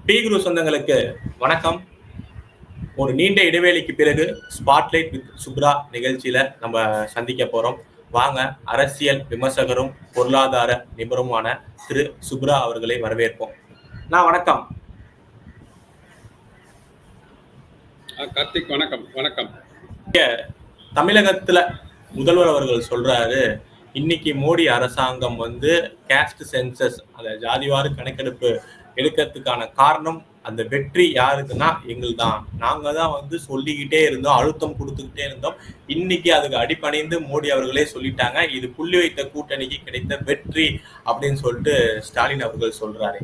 B குரு சொந்தங்களுக்கு வணக்கம். ஒரு நீண்ட இடைவேளைக்கு பிறகு ஸ்பாட்லைட் வித் சுப்ரா நிகழ்ச்சியில நம்ம சந்திக்க போறோம். வாங்க, அரசியல் விமர்சகரும் பொருளாதார நிபுணருமான திரு சுப்ரா அவர்களை வரவேற்போம். வணக்கம் கார்த்திக். வணக்கம் வணக்கம். தமிழகத்துல முதல்வர் அவர்கள் சொல்றாரு, இன்னைக்கு மோடி அரசாங்கம் கேஸ்ட் சென்சஸ், அந்த ஜாதிவாரி கணக்கெடுப்பு எடுக்கிறதுக்கான காரணம், அந்த வெற்றி யாருக்குன்னா எங்கள் தான். நாங்க தான் சொல்லிக்கிட்டே இருந்தோம், அழுத்தம் கொடுத்துக்கிட்டே இருந்தோம். இன்னைக்கு அதுக்கு அடிபணிந்து மோடி அவர்களே சொல்லிட்டாங்க, இது புள்ளி வைத்த கூட்டணிக்கு கிடைத்த வெற்றி அப்படின்னு சொல்லிட்டு ஸ்டாலின் அவர்கள் சொல்றாரு.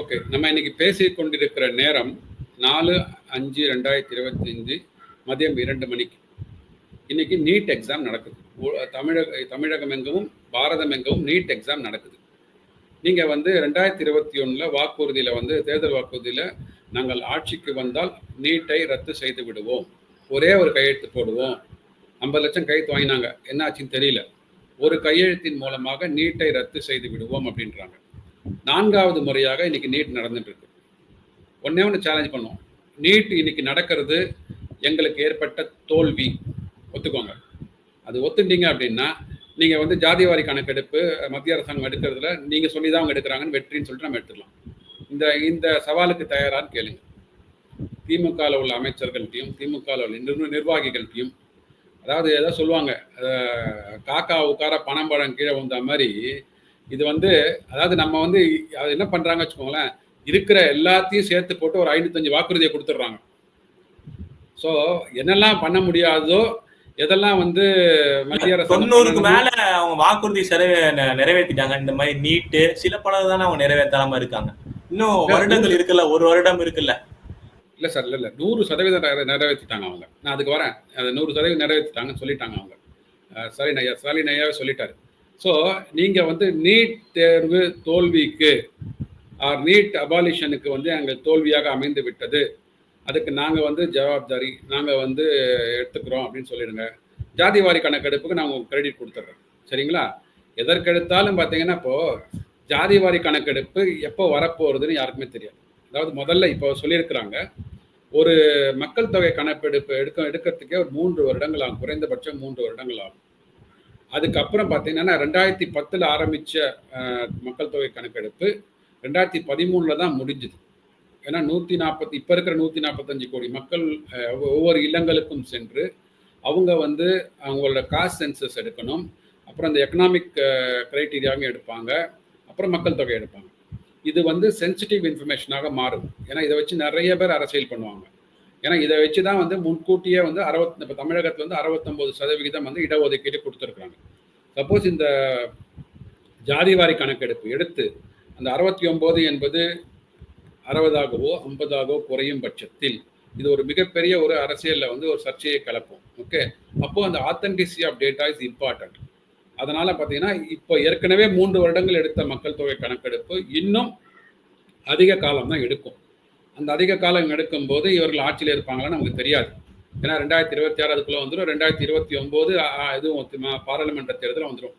ஓகே, நம்ம இன்னைக்கு பேசிக் கொண்டிருக்கிற நேரம் 4/5/2025 மதியம் 2 மணிக்கு. இன்னைக்கு நீட் எக்ஸாம் நடக்குது. தமிழகம் எங்கவும் பாரதம் எங்கவும் நீட் எக்ஸாம் நடக்குது. நீங்கள் 2021 வாக்குறுதியில் தேர்தல் வாக்குறுதியில் நாங்கள் ஆட்சிக்கு வந்தால் நீட்டை ரத்து செய்து விடுவோம், ஒரே ஒரு கையெழுத்து போடுவோம். 50 லட்சம் கையெழுத்து வாங்கினாங்க, என்ன ஆச்சுன்னு தெரியல. ஒரு கையெழுத்தின் மூலமாக நீட்டை ரத்து செய்து விடுவோம் அப்படின்றாங்க. 4வது முறையாக இன்னைக்கு நீட் நடந்துட்டு இருக்கு. ஒன்று சேலஞ்ச் பண்ணுவோம். நீட் இன்னைக்கு நடக்கிறது எங்களுக்கு ஏற்பட்ட தோல்வி, ஒத்துக்கோங்க. அது ஒத்துட்டீங்க அப்படின்னா நீங்கள் ஜாதிவாரி கணக்கெடுப்பு மத்திய அரசாங்கம் எடுக்கிறதுல நீங்கள் சொல்லி தான் அவங்க எடுக்கிறாங்கன்னு வெற்றின்னு சொல்லிட்டு நம்ம எடுத்துக்கலாம். இந்த சவாலுக்கு தயாரான்னு கேளுங்க. திமுகவில் உள்ள அமைச்சர்கள்ட்டையும் திமுகவில் உள்ள நிர்வாகிகள்ட்டையும், அதாவது ஏதோ சொல்லுவாங்க, காக்கா உட்கார பணம் பழம் கீழே வந்த மாதிரி இது அதாவது நம்ம அது என்ன பண்ணுறாங்க வச்சுக்கோங்களேன், இருக்கிற எல்லாத்தையும் சேர்த்து போட்டு ஒரு 505 வாக்குறுதியை கொடுத்துட்றாங்க. ஸோ என்னெல்லாம் பண்ண முடியாதோ, எதெல்லாம் மத்திய அரசு 90க்கு மேல அவங்க வாக்குறுதி நிறைவேற்றிட்டாங்க. இந்த மாதிரி நீட்டு சில பல தானே அவங்க நிறைவேற்றாம இருக்காங்க. இன்னும் வருடங்கள் இருக்குல்ல, ஒரு வருடம் இருக்குல்ல. இல்லை சார், இல்லை 100% நிறைவேற்றிட்டாங்க அவங்க. நான் அதுக்கு வரேன். அதை 100% நிறைவேற்றிட்டாங்கன்னு சொல்லிட்டாங்க அவங்க. ஸ்டாலின் ஐயாவே சொல்லிட்டாரு. ஸோ நீங்கள் நீட் தேர்வு தோல்விக்கு, நீட் அபாலிஷனுக்கு எங்கள் தோல்வியாக அமைந்து விட்டது, அதுக்கு நாங்கள் ஜவாப்தாரி, நாங்கள் எடுத்துக்கிறோம் அப்படின்னு சொல்லிடுங்க. ஜாதிவாரி கணக்கெடுப்புக்கு நான் உங்களுக்கு கிரெடிட் கொடுத்துட்றேன், சரிங்களா? எதற்கெடுத்தாலும் பார்த்தீங்கன்னா இப்போது ஜாதிவாரி கணக்கெடுப்பு எப்போ வரப்போகிறதுன்னு யாருக்குமே தெரியாது. அதாவது முதல்ல இப்போ சொல்லியிருக்கிறாங்க, ஒரு மக்கள் தொகை கணக்கெடுப்பு எடுக்கிறதுக்கே ஒரு 3 வருடங்கள் ஆகும், குறைந்தபட்சம் 3 வருடங்கள் ஆகும். அதுக்கப்புறம் பார்த்தீங்கன்னா 2010 ஆரம்பித்த மக்கள் தொகை கணக்கெடுப்பு 2013 தான் முடிஞ்சுது. ஏன்னா 140 இப்போ இருக்கிற 145 கோடி மக்கள் ஒவ்வொரு இல்லங்களுக்கும் சென்று அவங்க அவங்களோட காஸ்ட் சென்சஸ் எடுக்கணும். அப்புறம் அந்த எக்கனாமிக் க்ரைட்டீரியாவும் எடுப்பாங்க, அப்புறம் மக்கள் தொகை எடுப்பாங்க. இது சென்சிட்டிவ் இன்ஃபர்மேஷனாக மாறும். ஏன்னா இதை வச்சு நிறைய பேர் அரசியல் பண்ணுவாங்க. ஏன்னா இதை வச்சு தான் முன்கூட்டியே இப்போ தமிழகத்தில் 69% இடஒதுக்கீடு கொடுத்துருக்குறாங்க. சப்போஸ் இந்த ஜாதிவாரி கணக்கெடுப்பு எடுத்து அந்த 69 என்பது 60ஆகவோ 50ஆகவோ குறையும் பட்சத்தில் இது ஒரு மிகப்பெரிய ஒரு அரசியலில் ஒரு சர்ச்சையை கலப்போம். ஓகே, அப்போ அந்த authenticity of data is important. அதனால பார்த்தீங்கன்னா இப்போ ஏற்கனவே 3 வருடங்கள் எடுத்த மக்கள் தொகை கணக்கெடுப்பு இன்னும் அதிக காலம் தான் எடுக்கும். அந்த அதிக காலம் எடுக்கும்போது இவர்கள் ஆட்சியில் இருப்பாங்களான்னு நமக்கு தெரியாது. ஏன்னா 2026 அதுக்குள்ளே வந்துடும், 2029 இதுவும் பாராளுமன்ற தேர்தல் வந்துடும்.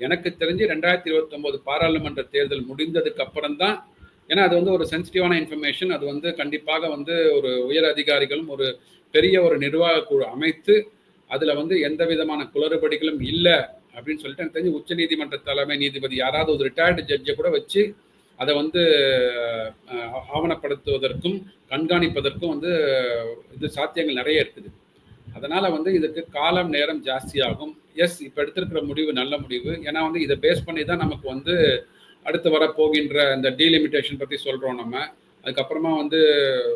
எனக்கு தெரிஞ்சு 2029 பாராளுமன்ற தேர்தல் முடிந்ததுக்கு அப்புறம் தான், ஏன்னா அது ஒரு சென்சிட்டிவான இன்ஃபர்மேஷன். அது கண்டிப்பாக ஒரு உயர் அதிகாரிகளும் ஒரு பெரிய ஒரு நிர்வாக குழு அமைத்து அதில் எந்த விதமான குளறுபடிகளும் இல்லை அப்படின்னு சொல்லிட்டு எனக்கு தெரிஞ்சு உச்சநீதிமன்ற தலைமை நீதிபதி யாராவது ஒரு ரிட்டையர்டு ஜட்ஜை கூட வச்சு அதை ஆவணப்படுத்துவதற்கும் கண்காணிப்பதற்கும் இது சாத்தியங்கள் நிறைய இருக்குது. அதனால் இதுக்கு காலம் நேரம் ஜாஸ்தியாகும். எஸ், இப்போ எடுத்திருக்கிற முடிவு நல்ல முடிவு. ஏன்னா இதை பேஸ் பண்ணி தான் நமக்கு அடுத்து வரப்போகின்ற இந்த டீலிமிட்டேஷன் பற்றி சொல்கிறோம் நம்ம. அதுக்கப்புறமா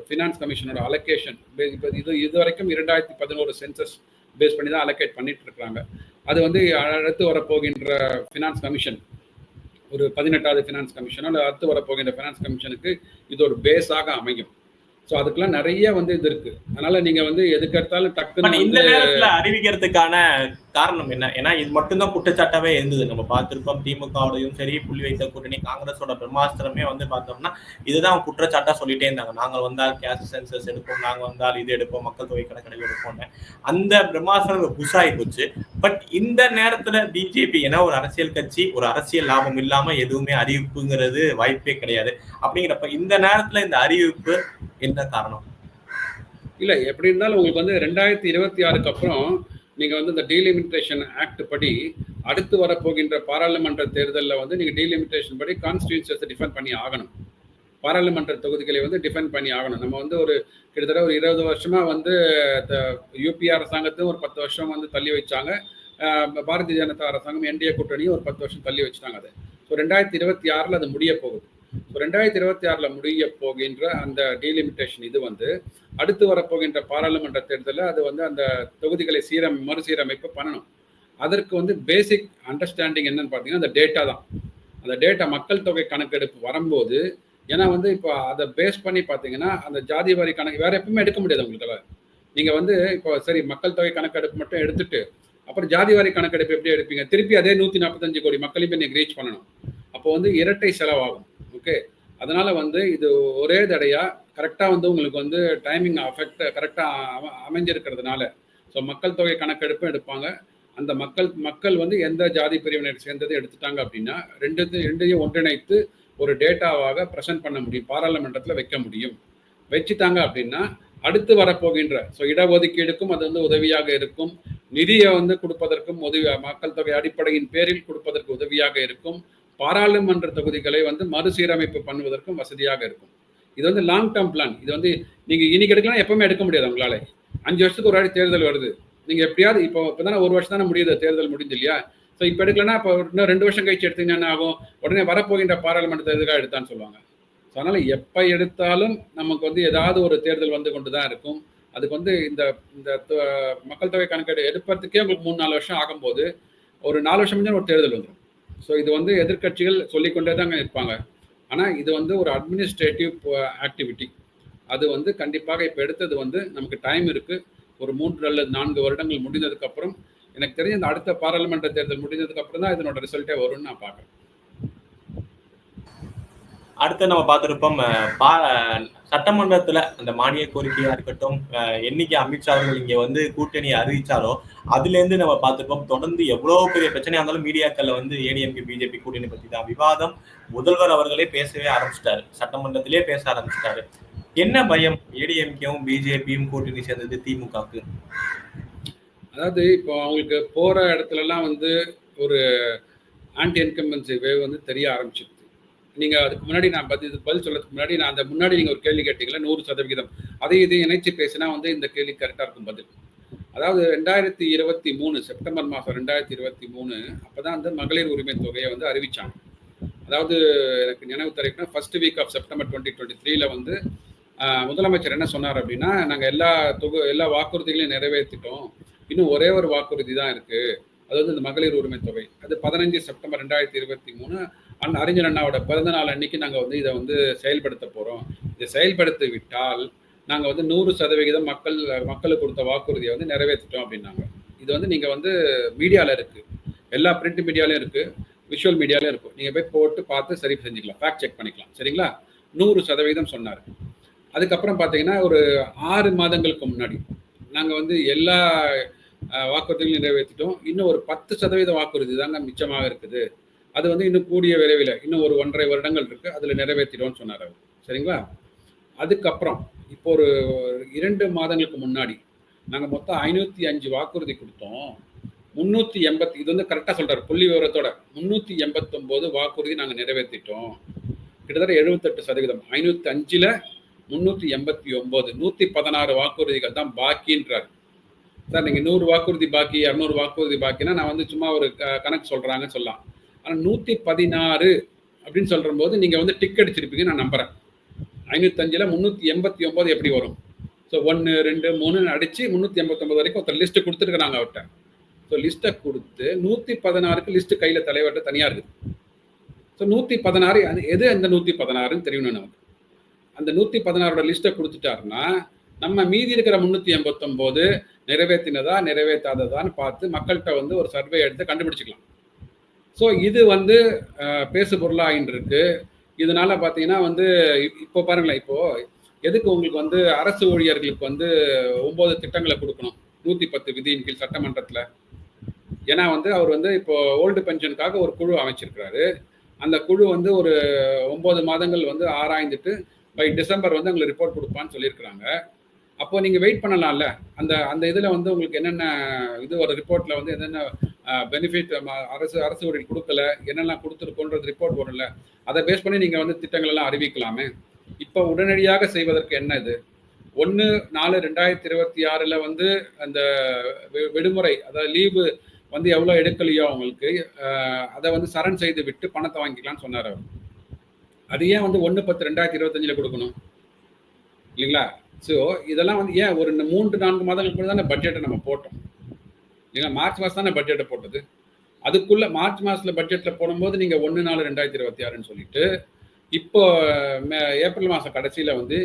ஃபினான்ஸ் கமிஷனோட அலோகேஷன், இப்போ இது வரைக்கும் 2011 சென்சஸ் பேஸ் பண்ணி தான் அலோகேட் பண்ணிட்டு இருக்கிறாங்க. அது அடுத்து வரப்போகின்ற ஃபினான்ஸ் கமிஷன், ஒரு 18வது ஃபினான்ஸ் கமிஷனோ இல்லை அடுத்து வரப்போகின்ற ஃபினான்ஸ் கமிஷனுக்கு இது ஒரு பேஸாக அமையும். ஸோ அதுக்கெல்லாம் நிறைய இது இருக்கு. அதனால நீங்க எதுக்கு எடுத்தாலும் டக்குன்னு இந்த நேரத்தில் அறிவிக்கிறதுக்கான காரணம் என்ன? ஏன்னா இது மட்டும்தான் குற்றச்சாட்டாவே இருந்தது. நம்ம பார்த்திருப்போம் திமுகவோடையும் சரி, புள்ளி வைத்த கூட்டணி காங்கிரஸோட பிரம்மாஸ்திரமே வந்து பார்த்தோம்னா இதுதான் குற்றச்சாட்டா சொல்லிட்டே இருந்தாங்க. நாங்கள் வந்தால் கேஸ்ட் சென்சஸ் எடுப்போம், நாங்க வந்தால் இது எடுப்போம், மக்கள் தொகை கணக்கெடுப்பு எடுப்போம்னு. அந்த பிரம்மாஸ்திரம் புஷ் ஆகி போச்சு. பட் இந்த நேரத்துல பிஜேபி ஏன்னா ஒரு அரசியல் கட்சி ஒரு அரசியல் லாபம் இல்லாம எதுவுமே அறிவிப்புங்கிறது வாய்ப்பே கிடையாது. அப்படிங்கிறப்ப இந்த நேரத்துல இந்த அறிவிப்பு என்ன காரணம்? இல்ல எப்படி இருந்தாலும் உங்களுக்கு வந்து 2026க்கு அப்புறம் நீங்க வந்து இந்த டீலிமிட்டேஷன் ஆக்ட் படி அடுத்து வரப்போகின்ற பாராளுமன்ற தேர்தலில் வந்து நீங்க டீலிமிட்டேஷன் படி கான்ஸ்டிடியூன்சியை டிஃபெண்ட் பண்ணி ஆகணும். பாராளுமன்ற தொகுதிகளை வந்து டிஃபெண்ட் பண்ணி ஆகணும். நம்ம வந்து ஒரு கிட்டத்தட்ட ஒரு 20 வருஷமா வந்து யூபி அரசாங்கத்தையும் ஒரு 10 வருஷம் வந்து தள்ளி வச்சாங்க. பாரதிய ஜனதா அரசாங்கம் என்டிஏ கூட்டணியும் ஒரு 10 வருஷம் தள்ளி வச்சுட்டாங்க. அதை ஸோ 2026 அது முடிய போகுது. ஸோ 2026 முடிய போகின்ற அந்த டீலிமிட்டேஷன் இது வந்து அடுத்து வரப்போகின்ற பாராளுமன்ற தேர்தலில் அது வந்து அந்த தொகுதிகளை மறுசீரமைப்பு பண்ணணும். அதற்கு வந்து பேசிக் அண்டர்ஸ்டாண்டிங் என்னன்னு பார்த்தீங்கன்னா அந்த டேட்டா தான். அந்த டேட்டா மக்கள் தொகை கணக்கெடுப்பு வரும்போது ஏன்னா வந்து இப்போ அதை பேஸ் பண்ணி பார்த்தீங்கன்னா அந்த ஜாதி வாரி கணக்கு வேற எப்பவுமே எடுக்க முடியாது உங்களுக்கு. நீங்கள் வந்து இப்போ சரி மக்கள் தொகை கணக்கெடுப்பு மட்டும் எடுத்துட்டு அப்புறம் ஜாதி வாரி கணக்கெடுப்பு எப்படி எடுப்பீங்க? திருப்பி அதே 145 கோடி மக்களையுமே நீங்கள் ரீச் பண்ணணும். அப்போ வந்து இரட்டை செலவாகும். ஓகே, அதனால வந்து இது ஒரே தடையா கரெக்டாக வந்து உங்களுக்கு வந்து டைமிங் அஃபெக்ட் கரெக்டாக அமைஞ்சிருக்கிறதுனால ஸோ மக்கள் தொகை கணக்கெடுப்பும் எடுப்பாங்க. அந்த மக்கள் வந்து எந்த ஜாதி பிரிவினை சேர்ந்ததை எடுத்துட்டாங்க அப்படின்னா ரெண்டையும் ஒன்றிணைத்து ஒரு டேட்டாவாக ப்ரெசென்ட் பண்ண முடியும், பாராளுமன்றத்தில் வைக்க முடியும். வச்சுட்டாங்க அப்படின்னா அடுத்து வரப்போகின்ற ஸோ இடஒதுக்கீடுக்கும் அது வந்து உதவியாக இருக்கும், நிதியை வந்து கொடுப்பதற்கும் மக்கள் தொகை அடிப்படையின் பேரில் கொடுப்பதற்கு உதவியாக இருக்கும், பாராளுமன்ற தொகுதிகளை வந்து மறுசீரமைப்பு பண்ணுவதற்கும் வசதியாக இருக்கும். இது வந்து லாங் டேர்ம் பிளான். இது வந்து நீங்க இன்னைக்கு எடுக்கலாம், எப்பவுமே எடுக்க முடியாது உங்களால. 5 வருஷத்துக்கு ஒரு வாட்டி தேர்தல் வருது. நீங்க எப்படியாவது இப்போதானே 1 வருஷம் தானே முடியுது, தேர்தல் முடிஞ்சு இல்லையா? ஸோ இப்போ எடுக்கலன்னா இப்போ இன்னும் 2 வருஷம் கழிச்சு எடுத்தீங்கன்னா என்ன ஆகும்? உடனே வரப்போகின்ற பாராளுமன்ற தேர்தலாக எடுத்தான்னு சொல்லுவாங்க. ஸோ அதனால எப்போ எடுத்தாலும் நமக்கு வந்து ஏதாவது ஒரு தேர்தல் வந்து கொண்டு தான் இருக்கும். அதுக்கு வந்து இந்த மக்கள் தொகை கணக்கெடு எடுப்பதுக்கே உங்களுக்கு 3-4 வருஷம் ஆகும்போது ஒரு 4 வருஷம் முடிஞ்சா ஒரு தேர்தல் வந்துடும். ஸோ இது வந்து எதிர்கட்சிகள் சொல்லிக்கொண்டே தாங்க இருப்பாங்க. ஆனால் இது வந்து ஒரு அட்மினிஸ்ட்ரேட்டிவ் ஆக்டிவிட்டி. அது வந்து கண்டிப்பாக இப்போ எடுத்தது வந்து நமக்கு டைம் இருக்குது. ஒரு 3 அல்லது 4 வருடங்கள் முடிந்ததுக்கப்புறம் எனக்கு தெரிஞ்ச இந்த அடுத்த பாராளுமன்ற தேர்தல் முடிஞ்சதுக்கப்புறம் தான் இதனோட ரிசல்ட்டே வரும்னு நான் பார்க்குறேன். அடுத்து நம்ம பார்த்திருப்போம் சட்டமன்றத்துல அந்த மானிய கோரிக்கையா இருக்கட்டும், என்னைக்கு அமித்ஷா அவர்கள் இங்க வந்து கூட்டணி அறிவிச்சாரோ அதுல இருந்து நம்ம பார்த்திருப்போம் தொடர்ந்து எவ்வளவு பெரிய பிரச்சனையா இருந்தாலும் மீடியாக்கள்ல வந்து ஏடிஎம்கே பிஜேபி கூட்டணி பத்தி தான் விவாதம். முதல்வர் அவர்களே பேசவே ஆரம்பிச்சிட்டாரு, சட்டமன்றத்திலே பேச ஆரம்பிச்சிட்டாரு. என்ன பயம் ஏடிஎம்கேவும் பிஜேபியும் கூட்டணி சேர்ந்தது திமுகவுக்கு? அதாவது இப்போ அவங்களுக்கு போற இடத்துல எல்லாம் வந்து ஒரு ஆன்டி இன்கம்பன்சி வேவ் வந்து தெரிய ஆரம்பிச்சிருக்கு. நீங்க அதுக்கு முன்னாடி நான் பதில் சொல்றதுக்கு முன்னாடி நான் அந்த முன்னாடி நீங்க ஒரு கேள்வி கேட்டீங்களா 100%, அதை இது இணைச்சு பேசினா வந்து இந்த கேள்வி கரெக்டா இருக்கும் பதில். அதாவது 2023 செப்டம்பர் மாதம் 2023 அப்பதான் வந்து மகளிர் உரிமை தொகையை வந்து அறிவிச்சாங்க. அதாவது எனக்கு நினைவு தெரிவிக்கணும், ஃபர்ஸ்ட் வீக் ஆஃப் செப்டம்பர் 2023 வந்து முதலமைச்சர் என்ன சொன்னார் அப்படின்னா, நாங்கள் எல்லா வாக்குறுதிகளையும் நிறைவேற்றிட்டோம், இன்னும் ஒரே ஒரு வாக்குறுதி தான் இருக்கு, அதாவது இந்த மகளிர் உரிமை தொகை. அது 15 செப்டம்பர் 2023 அறிஞர் அண்ணாவோட பிறந்த நாள் அன்னைக்கு நாங்கள் வந்து இதை வந்து செயல்படுத்த போகிறோம். இதை செயல்படுத்தி விட்டால் நாங்கள் வந்து 100% மக்களுக்கு கொடுத்த வாக்குறுதியை வந்து நிறைவேற்றிட்டோம் அப்படின்னாங்க. இது வந்து நீங்கள் வந்து மீடியாவில் இருக்குது, எல்லா பிரிண்ட் மீடியாலையும் இருக்குது, விஷுவல் மீடியாலையும் இருக்கும். நீங்கள் போய் போட்டு பார்த்து சரி செஞ்சுக்கலாம், ஃபேக்ட் செக் பண்ணிக்கலாம். சரிங்களா? 100% சொன்னார். அதுக்கப்புறம் பார்த்தீங்கன்னா ஒரு 6 மாதங்களுக்கு முன்னாடி நாங்கள் வந்து எல்லா வாக்குறுதிகளையும் நிறைவேற்றிட்டோம், இன்னும் ஒரு 10% வாக்குறுதி தாங்க மிச்சமாக இருக்குது, அது வந்து இன்னும் கூடிய விரைவில் இன்னும் ஒரு 1.5 வருடங்கள் இருக்கு, அதில் நிறைவேற்றிடும்னு சொன்னார் அவர். சரிங்களா? அதுக்கப்புறம் இப்போ ஒரு 2 மாதங்களுக்கு முன்னாடி நாங்கள் மொத்தம் 505 வாக்குறுதி கொடுத்தோம், 380 இது வந்து கரெக்டாக சொல்றாரு புள்ளி விவரத்தோட, 389 வாக்குறுதி நாங்கள் நிறைவேற்றிட்டோம், கிட்டத்தட்ட 78%. 505ல் 389, 116 வாக்குறுதிகள் தான் பாக்கின்றார். சார் நீங்கள் 100 வாக்குறுதி பாக்கி 200 வாக்குறுதி பாக்கினா நான் வந்து சும்மா ஒரு கணக்கு சொல்கிறாங்கன்னு சொல்லலாம். ஆனால் 116 அப்படின்னு சொல்கிற போது நீங்கள் வந்து டிக் அடிச்சிருப்பீங்க நான் நம்புகிறேன். 505ல் 389 எப்படி வரும்? ஸோ 1 2 3 அடித்து 389 வரைக்கும் ஒருத்தர் லிஸ்ட்டு கொடுத்துருக்குறாங்க அவர்கிட்ட. ஸோ லிஸ்ட்டை கொடுத்து 116க்கு லிஸ்ட்டு கையில் தலைவர்கிட்ட தனியாக இருக்குது. ஸோ 116 எது அந்த 116ன்னு தெரியணும் நமக்கு. அந்த 116ஓட லிஸ்ட்டை கொடுத்துட்டாருன்னா நம்ம மீதி இருக்கிற 389 நிறைவேற்றினதா நிறைவேற்றாததான்னு பார்த்து மக்கள்கிட்ட வந்து ஒரு சர்வே எடுத்து கண்டுபிடிச்சிக்கலாம். ஸோ இது வந்து பேசு பொருளாகின்னு இருக்கு. இதனால பார்த்தீங்கன்னா வந்து இப்போ பாருங்களேன், இப்போ எதுக்கு உங்களுக்கு வந்து அரசு ஊழியர்களுக்கு வந்து 9 திட்டங்களை கொடுக்கணும் 110 விதியின் கீழ் சட்டமன்றத்தில்? ஏன்னா வந்து அவர் வந்து இப்போ ஓல்டு பென்ஷனுக்காக ஒரு குழு அமைச்சிருக்கிறாரு. அந்த குழு வந்து ஒரு 9 மாதங்கள் வந்து ஆராய்ந்துட்டு பை டிசம்பர் வந்து உங்களுக்கு ரிப்போர்ட் கொடுப்பான்னு சொல்லியிருக்கிறாங்க. அப்போ நீங்கள் வெயிட் பண்ணலாம்ல. அந்த அந்த இதில் வந்து உங்களுக்கு என்னென்ன இது ஒரு ரிப்போர்ட்டில் வந்து என்னென்ன பெனிஃபிட் அரசு ஊழியர் கொடுக்கல, என்னெல்லாம் கொடுத்துருக்கோன்றது ரிப்போர்ட் வரும்ல. அதை பேஸ் பண்ணி நீங்கள் வந்து திட்டங்கள் எல்லாம் அறிவிக்கலாமே. இப்போ உடனடியாக செய்வதற்கு என்ன இது? 1/4/2026 வந்து அந்த விடுமுறை, அதாவது லீவு வந்து எவ்வளோ எடுக்கலையோ அவங்களுக்கு அதை வந்து சரண் செய்து விட்டு பணத்தை வாங்கிக்கலாம்னு சொன்னார் அவர். அது ஏன் வந்து 1/10/2025 கொடுக்கணும் இல்லைங்களா? ஸோ இதெல்லாம் வந்து ஏன் ஒரு 3-4 மாதங்களுக்கு கூட தானே பட்ஜெட்டை நம்ம போட்டோம் இல்லைங்களா? மார்ச் மாதம் தானே பட்ஜெட்டை போட்டது. அதுக்குள்ள மார்ச் மாதத்தில் பட்ஜெட்டில் போடும்போது நீங்கள் 1/4/2026ன்னு சொல்லிட்டு இப்போ ஏப்ரல் மாதம் கடைசியில் வந்து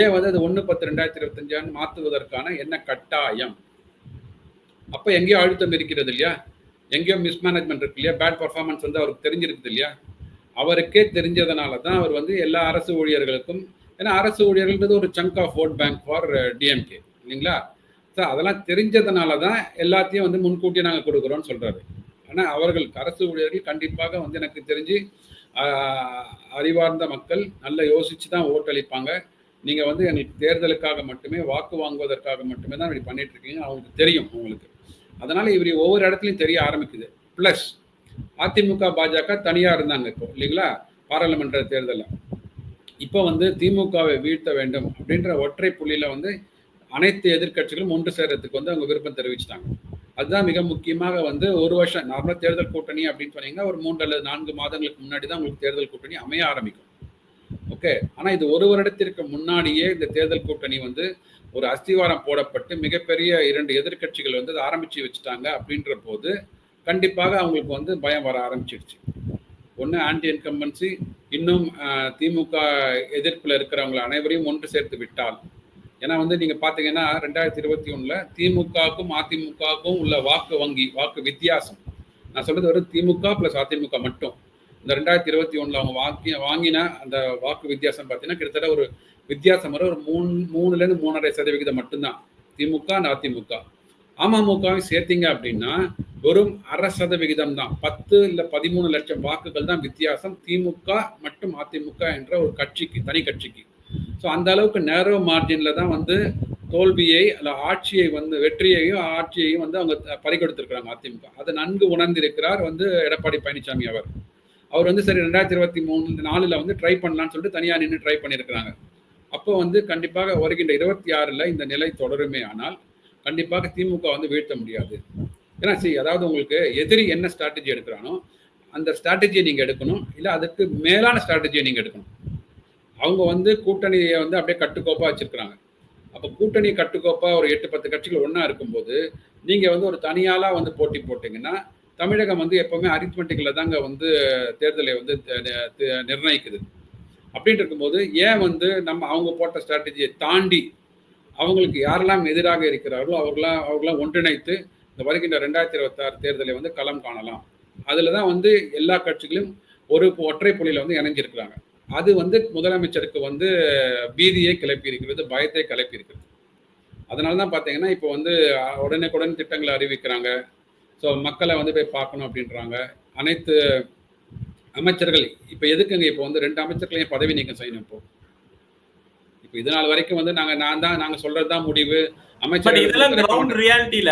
ஏன் வந்து அது 1/10/2025 மாற்றுவதற்கான என்ன கட்டாயம்? அப்போ எங்கேயோ அழுத்தம் இருக்கிறது இல்லையா? எங்கேயோ மிஸ்மேனேஜ்மெண்ட் இருக்கு இல்லையா? பேட் பர்ஃபார்மன்ஸ் வந்து அவருக்கு தெரிஞ்சிருக்குது இல்லையா? அவருக்கே தெரிஞ்சதுனால தான் அவர் வந்து எல்லா அரசு ஊழியர்களுக்கும், ஏன்னா அரசு ஊழியர்கள்ன்றது ஒரு chunk of vote bank for DMK இல்லைங்களா? ஸோ அதெல்லாம் தெரிஞ்சதுனால தான் எல்லாத்தையும் வந்து முன்கூட்டியே நாங்கள் கொடுக்குறோன்னு சொல்கிறாரு. ஆனால் அவர்கள் அரசு ஊழியர்கள் கண்டிப்பாக வந்து எனக்கு தெரிஞ்சு அறிவார்ந்த மக்கள் நல்லா யோசித்து தான் ஓட்டளிப்பாங்க. நீங்கள் வந்து எங்களுக்கு தேர்தலுக்காக மட்டுமே, வாக்கு வாங்குவதற்காக மட்டுமே தான் இப்படி பண்ணிட்டு இருக்கீங்க அவங்களுக்கு தெரியும் உங்களுக்கு. அதனால் இவர் ஒவ்வொரு இடத்துலையும் தெரிய ஆரம்பிக்குது. ப்ளஸ் அதிமுக பாஜக தனியாக இருந்தாங்க இப்போ இல்லைங்களா பாராளுமன்ற தேர்தலில். இப்போ வந்து திமுகவை வீழ்த்த வேண்டும் அப்படின்ற ஒற்றை புள்ளியில் வந்து அனைத்து எதிர்கட்சிகளும் ஒன்று சேர்றதுக்கு வந்து அவங்க விருப்பம் தெரிவிச்சிட்டாங்க. அதுதான் மிக முக்கியமாக வந்து ஒரு வருஷம் நார்மலாக தேர்தல் கூட்டணி அப்படின்னு சொன்னீங்கன்னா ஒரு 3 அல்லது 4 மாதங்களுக்கு முன்னாடி தான் உங்களுக்கு தேர்தல் கூட்டணி அமைய ஆரம்பிக்கும். ஓகே, ஆனால் இது ஒரு வருடத்திற்கு முன்னாடியே இந்த தேர்தல் கூட்டணி வந்து ஒரு அஸ்திவாரம் போடப்பட்டு மிகப்பெரிய 2 எதிர்கட்சிகள் வந்து ஆரம்பிச்சு வச்சுட்டாங்க. அப்படின்ற போது கண்டிப்பாக அவங்களுக்கு வந்து பயம் வர ஆரம்பிச்சிடுச்சு. ஒன்று ஆன்டி இன்கம்பன்சி, இன்னும் திமுக எதிர்ப்பில் இருக்கிறவங்க அனைவரையும் ஒன்று சேர்த்து விட்டால். ஏன்னா வந்து நீங்கள் பார்த்தீங்கன்னா 2021 திமுகவுக்கும் அதிமுகவுக்கும் உள்ள வாக்கு வித்தியாசம், நான் சொல்றது வெறும் திமுக ப்ளஸ் அதிமுக மட்டும். இந்த 2021 அவங்க வாங்கின அந்த வாக்கு வித்தியாசம் பார்த்தீங்கன்னா கிட்டத்தட்ட ஒரு வித்தியாசம் வர ஒரு 3-3.5% 3.5% மட்டும்தான் திமுக அதிமுக. அமமுகவை சேர்த்தீங்க அப்படின்னா வெறும் 0.5% தான், 10 இல்லை 13 லட்சம் வாக்குகள் தான் வித்தியாசம் திமுக மற்றும் அதிமுக என்ற ஒரு கட்சிக்கு, தனி கட்சிக்கு. ஸோ அந்த அளவுக்கு நேரோ மார்ஜினில் தான் வந்து தோல்வியை அல்ல ஆட்சியை வந்து வெற்றியையும் ஆட்சியையும் வந்து அவங்க பறிகொடுத்திருக்கிறாங்க அதிமுக. அதை நன்கு உணர்ந்திருக்கிறார் வந்து எடப்பாடி பழனிசாமி அவர் வந்து சரி 2023-4 வந்து ட்ரை பண்ணலான்னு சொல்லிட்டு தனியாக நின்று ட்ரை பண்ணியிருக்கிறாங்க. அப்போ வந்து கண்டிப்பாக வருகின்ற 26 இந்த நிலை தொடருமே ஆனால் கண்டிப்பாக திமுக வந்து வீழ்த்த முடியாது. ஏன்னா அதாவது உங்களுக்கு எதிரி என்ன ஸ்ட்ராட்டஜி எடுக்கிறானோ அந்த ஸ்ட்ராட்டஜியை நீங்கள் எடுக்கணும், இல்லை அதுக்கு மேலான ஸ்ட்ராட்டஜியை நீங்கள் எடுக்கணும். அவங்க வந்து கூட்டணியை வந்து அப்படியே கட்டுக்கோப்பாக வச்சிருக்கிறாங்க. அப்போ கூட்டணி கட்டுக்கோப்பாக ஒரு 8-10 கட்சிகள் ஒன்றா இருக்கும்போது நீங்கள் வந்து ஒரு தனியாளாக வந்து போட்டி போட்டிங்கன்னா தமிழகம் வந்து எப்போவுமே அரித்மெட்டிக்கில் தாங்க வந்து தேர்தலை வந்து நிர்ணயிக்குது. அப்படின்ட்டு இருக்கும்போது ஏன் வந்து அவங்க போட்ட ஸ்ட்ராட்டஜியை தாண்டி அவங்களுக்கு யாரெல்லாம் எதிராக இருக்கிறார்களோ அவர்களாம் ஒன்றிணைத்து இந்த வருகின்ற 2026 தேர்தலை வந்து களம் காணலாம். அதில் தான் வந்து எல்லா கட்சிகளும் ஒரு ஒற்றை புள்ளியில் வந்து இணைஞ்சிருக்கிறாங்க. அது வந்து முதலமைச்சருக்கு வந்து பீதியை கிளப்பி இருக்கிறது, பயத்தை கிளப்பி இருக்கிறது. அதனால தான் பார்த்தீங்கன்னா இப்போ வந்து உடனுக்குடன் திட்டங்களை அறிவிக்கிறாங்க. ஸோ மக்களை வந்து போய் பார்க்கணும் அப்படின்றாங்க. அனைத்து அமைச்சர்கள் இப்போ எதுக்குங்க இப்போ வந்து 2 அமைச்சர்களையும் பதவி நீக்கம் செய்யணும். இப்போ இது நாள் வரைக்கும் வந்து நாங்கள் சொல்றது தான் முடிவு. அமைச்சர் இதெல்லாம் கிரவுண்ட் ரியாலிட்டியில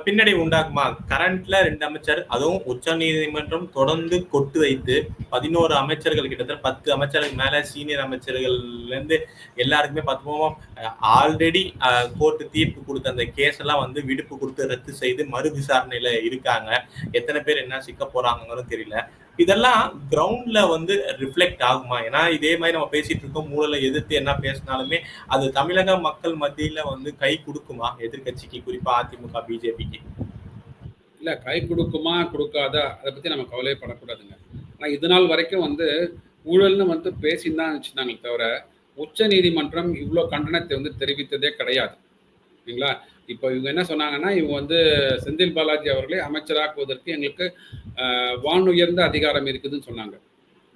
பின்னடை உண்டாக்குமா? கரண்ட்ல 2 அமைச்சர், அதுவும் உச்ச நீதிமன்றம் தொடர்ந்து கொட்டு வைத்து 11 அமைச்சர்கள், கிட்டத்தட்ட 10 அமைச்சருக்கு மேல சீனியர் அமைச்சர்கள்ல இருந்து எல்லாருக்குமே 10 ஆல்ரெடி கோர்ட் தீர்ப்பு கொடுத்த அந்த கேஸ் எல்லாம் வந்து விடுப்பு கொடுத்து ரத்து செய்து மறு விசாரணையில இருக்காங்க. எத்தனை பேர் என்ன சிக்க போறாங்கன்னு தெரியல. இதெல்லாம் கிரவுண்ட்ல வந்து ரிஃப்ளெக்ட் ஆகுமா? ஏன்னா இதே மாதிரி நம்ம பேசிட்டு இருக்கோம், மூலையில எதிர்த்து என்ன பேசினாலுமே அது தமிழக மக்கள் மத்தியில வந்து கை கொடுக்குமா எதிர்கட்சிக்கு, குறிப்பா அதிமுக பிஜேபிக்கு? இல்ல கை கொடுக்குமா கொடுக்காதா அதை பத்தி நம்ம கவலைப்படக்கூடாதுங்க. ஆனா இது நாள் வரைக்கும் வந்து ஊழல்னு வந்து பேசின்னு தான் வச்சுருந்தாங்களே தவிர உச்ச நீதிமன்றம் இவ்வளோ கண்டனத்தை வந்து தெரிவித்ததே கிடையாது. சரிங்களா? இப்போ இவங்க என்ன சொன்னாங்கன்னா, இவங்க வந்து செந்தில் பாலாஜி அவர்களை அமைச்சராக்குவதற்கு எங்களுக்கு வானுயர்ந்த அதிகாரம் இருக்குதுன்னு சொன்னாங்க.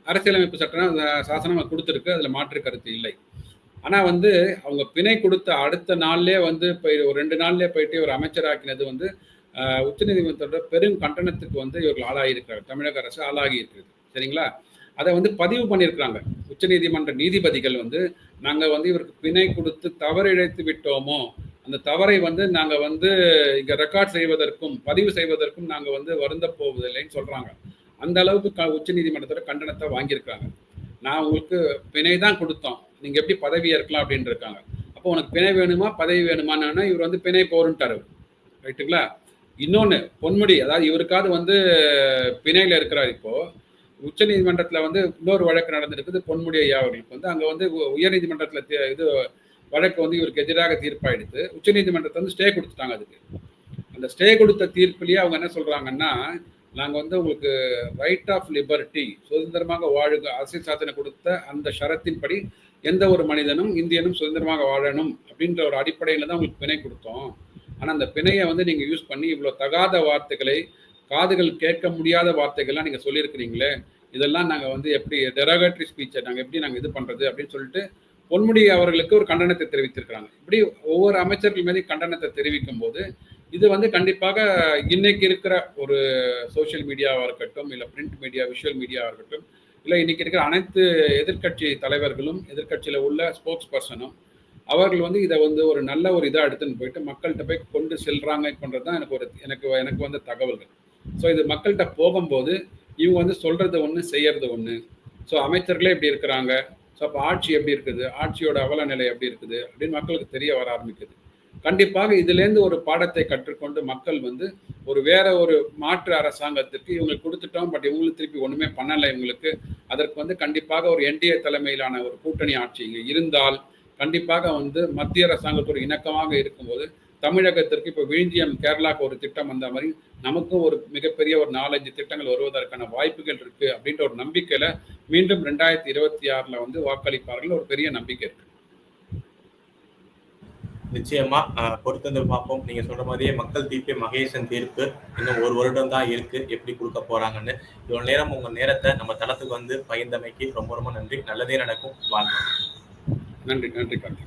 அரசியலமைப்பு சட்டம் சாசனம் கொடுத்துருக்கு, அதுல மாற்று கருத்து இல்லை. ஆனா வந்து அவங்க பிணை கொடுத்த அடுத்த நாள்லயே வந்து ஒரு 2 நாள்லயே போயிட்டு ஒரு அமைச்சராக்கினது வந்து உச்சநீதிமன்றத்தோட பெரும் கண்டனத்துக்கு வந்து இவர்கள் ஆளாகியிருக்கிறாங்க. தமிழக அரசு ஆளாகி இருக்கிறது. சரிங்களா? அதை வந்து பதிவு பண்ணியிருக்கிறாங்க. உச்சநீதிமன்ற நீதிபதிகள் வந்து நாங்க வந்து இவருக்கு பிணை கொடுத்து தவறு இழைத்து விட்டோமோ, அந்த தவறை வந்து நாங்க வந்து இங்க ரெக்கார்ட் செய்வதற்கும் பதிவு செய்வதற்கும் நாங்க வந்து வருந்த போவதில்லைன்னு சொல்றாங்க. அந்த அளவுக்கு உச்சநீதிமன்றத்தோட கண்டனத்தை வாங்கியிருக்காங்க. நான் உங்களுக்கு பிணை தான் கொடுத்தோம், நீங்க எப்படி பதவி ஏற்கலாம் அப்படின்னு இருக்காங்க. அப்போ உனக்கு பிணை வேணுமா பதவி வேணுமான்னா இவர் வந்து பிணை போருன்ட்டாரு. ரைட்டுங்களா? இன்னொன்னு பொன்முடி, அதாவது இவருக்காவது வந்து பிணையில இருக்கிறார். இப்போ உச்ச நீதிமன்றத்துல வந்து இன்னொரு வழக்கு நடந்திருக்குது பொன்முடி ஐயா அவர்களுக்கு வந்து. அங்க வந்து உயர் நீதிமன்றத்துல இது வழக்கு வந்து இவருக்கு எதிராக தீர்ப்பாயிடுத்து. உச்ச நீதிமன்றத்தை வந்து ஸ்டே கொடுத்துட்டாங்க. அதுக்கு அந்த ஸ்டே கொடுத்த தீர்ப்புலயே அவங்க என்ன சொல்றாங்கன்னா, நாங்க வந்து உங்களுக்கு ரைட் ஆஃப் லிபர்ட்டி, சுதந்திரமாக வாழுக அரசியல் சாசனை கொடுத்த அந்த ஷரத்தின்படி எந்த ஒரு மனிதனும் இந்தியனும் சுதந்திரமாக வாழணும் அப்படின்ற ஒரு அடிப்படையில தான் உங்களுக்கு பிணை கொடுத்தோம். ஆனா அந்த பிணையை வந்து நீங்க யூஸ் பண்ணி இவ்வளவு தகாத வார்த்தைகளை, காதுகள் கேட்க முடியாத வார்த்தைகள்லாம் நீங்க சொல்லியிருக்கிறீங்களே, இதெல்லாம் நாங்க வந்து எப்படி டெரோகேட்டரி ஸ்பீச்சை நாங்க எப்படி நாங்க இது பண்றது அப்படின்னு சொல்லிட்டு பொன்முடி அவர்களுக்கு ஒரு கண்டனத்தை தெரிவித்திருக்கிறாங்க. இப்படி ஒவ்வொரு அமைச்சர்கள் மீது கண்டனத்தை தெரிவிக்கும் போது இது வந்து கண்டிப்பாக இன்னைக்கு இருக்கிற ஒரு சோசியல் மீடியாவா இருக்கட்டும், இல்ல பிரிண்ட் மீடியா, விஷுவல் மீடியாவா இருக்கட்டும், இல்ல இன்னைக்கு இருக்கிற அனைத்து எதிர்க்கட்சி தலைவர்களும், எதிர்க்கட்சியில உள்ள ஸ்போக்ஸ் பர்சனும் அவர்கள் வந்து இதை வந்து ஒரு நல்ல ஒரு இதா எடுத்துன்னு போயிட்டு மக்கள்கிட்ட போய் கொண்டு செல்றாங்கன்றதுதான் எனக்கு வந்த தகவல்கள். ஸோ இது மக்கள்கிட்ட போகும்போது இவங்க வந்து சொல்றது ஒண்ணு, செய்யறது ஒண்ணு. ஸோ அமைச்சர்களே இப்படி இருக்கிறாங்க, ஸோ அப்போ ஆட்சி எப்படி இருக்குது, ஆட்சியோட அவல நிலை எப்படி இருக்குது அப்படின்னு மக்களுக்கு தெரிய வர ஆரம்பிக்குது. கண்டிப்பாக இதுலேருந்து ஒரு பாடத்தை கற்றுக்கொண்டு மக்கள் வந்து வேற ஒரு மாற்று அரசாங்கத்திற்கு இவங்க கொடுத்துட்டோம், பட் இவங்களுக்கு திருப்பி ஒண்ணுமே பண்ணலை இவங்களுக்கு, அதற்கு வந்து கண்டிப்பாக ஒரு என்டிஏ தலைமையிலான ஒரு கூட்டணி ஆட்சி இங்க இருந்தால் கண்டிப்பாக வந்து மத்திய அரசாங்கத்தோட இணக்கமாக இருக்கும்போது தமிழகத்திற்கு இப்போ விழுந்தியம் கேரளாவுக்கு ஒரு திட்டம் வந்த மாதிரி நமக்கும் ஒரு மிகப்பெரிய ஒரு 4-5 திட்டங்கள் வருவதற்கான வாய்ப்புகள் இருக்கு அப்படின்ற ஒரு நம்பிக்கையில மீண்டும் 2026 வந்து வாக்களிப்பார்கள் ஒரு பெரிய நம்பிக்கை இருக்கு. நிச்சயமா பொறுத்திருந்து பார்ப்போம். நீங்க சொல்ற மாதிரியே மக்கள் தீர்ப்பே மகேசன் தீர்ப்பு. இன்னும் 1 வருடம் தான் இருக்கு, எப்படி கொடுக்க போறாங்கன்னு. இவ்வளவு நேரம் உங்க நேரத்தை நம்ம தளத்துக்கு வந்து பகிர்ந்தமைக்கு ரொம்ப ரொம்ப நன்றி. நல்லதே நடக்கும். வாழ்க்கை. நன்றி.